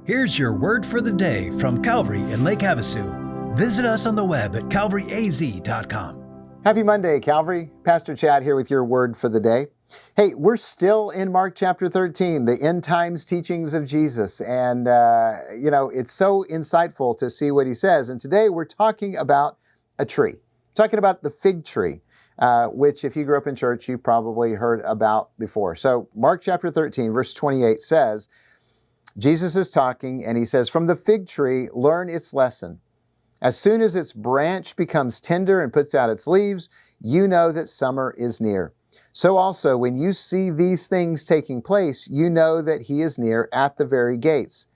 Here's your word for the day from Calvary in Lake Havasu. Visit us on the web at calvaryaz.com. Happy Monday, Calvary. Pastor Chad here with your word for the day. Hey, we're still in Mark chapter 13, the end times teachings of Jesus. And, it's so insightful to see what he says. And today we're talking about a tree, talking about the fig tree, which if you grew up in church, you've probably heard about before. So Mark chapter 13, verse 28 says, Jesus is talking and he says, "From the fig tree, learn its lesson. As soon as its branch becomes tender and puts out its leaves, you know that summer is near. So also, when you see these things taking place, you know that he is near at the very gates.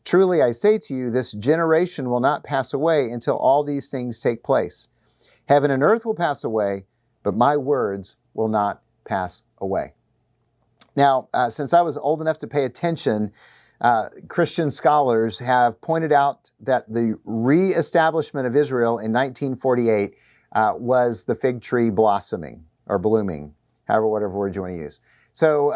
Truly, I say to you, this generation will not pass away until all these things take place. Heaven and earth will pass away, but my words will not pass away." Now, since I was old enough to pay attention, Christian scholars have pointed out that the reestablishment of Israel in 1948 was the fig tree blossoming or blooming, whatever word you want to use. So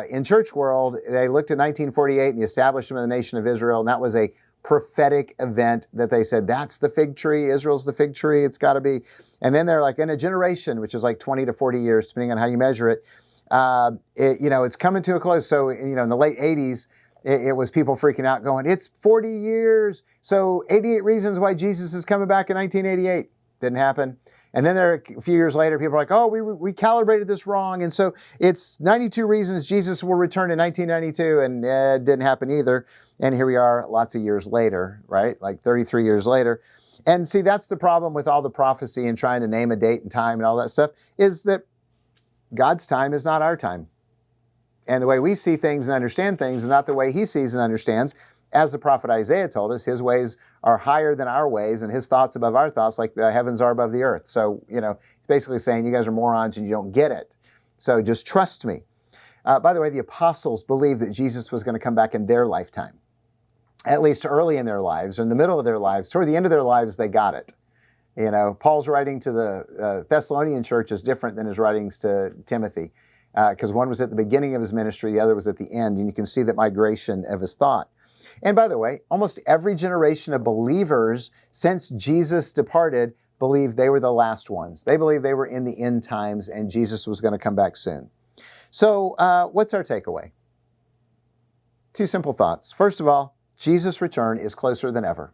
in church world, they looked at 1948 and the establishment of the nation of Israel, and that was a prophetic event that they said, that's the fig tree, Israel's the fig tree, it's got to be. And then they're like, in a generation, which is like 20 to 40 years, depending on how you measure it, it's coming to a close. So, in the late 80s, it was people freaking out going, it's 40 years. So 88 reasons why Jesus is coming back in 1988. Didn't happen. And then a few years later, people are like, oh, we calibrated this wrong. And so it's 92 reasons Jesus will return in 1992. And it didn't happen either. And here we are lots of years later, right? Like 33 years later. And see, that's the problem with all the prophecy and trying to name a date and time and all that stuff, is that God's time is not our time. And the way we see things and understand things is not the way he sees and understands. As the prophet Isaiah told us, his ways are higher than our ways and his thoughts above our thoughts, like the heavens are above the earth. So, he's basically saying you guys are morons and you don't get it. So just trust me. By the way, the apostles believed that Jesus was going to come back in their lifetime, at least early in their lives, or in the middle of their lives. Toward the end of their lives, they got it. Paul's writing to the Thessalonian church is different than his writings to Timothy. Because one was at the beginning of his ministry, the other was at the end, and you can see that migration of his thought. And by the way, almost every generation of believers since Jesus departed believed they were the last ones. They believed they were in the end times and Jesus was going to come back soon. So what's our takeaway? Two simple thoughts. First of all, Jesus' return is closer than ever.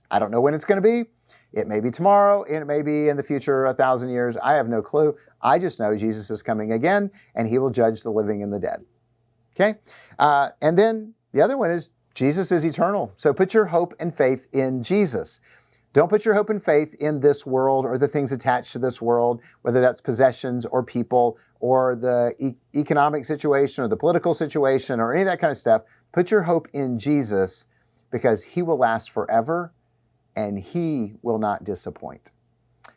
I don't know when it's going to be. It may be tomorrow, and it may be in the future, 1,000 years. I have no clue. I just know Jesus is coming again, and he will judge the living and the dead. Okay? And then the other one is Jesus is eternal. So put your hope and faith in Jesus. Don't put your hope and faith in this world or the things attached to this world, whether that's possessions or people or the economic situation or the political situation or any of that kind of stuff. Put your hope in Jesus because he will last forever and he will not disappoint.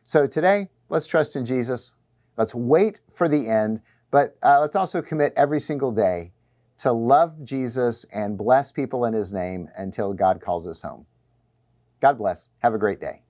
So today, let's trust in Jesus. Let's wait for the end, but let's also commit every single day to love Jesus and bless people in his name until God calls us home. God bless. Have a great day.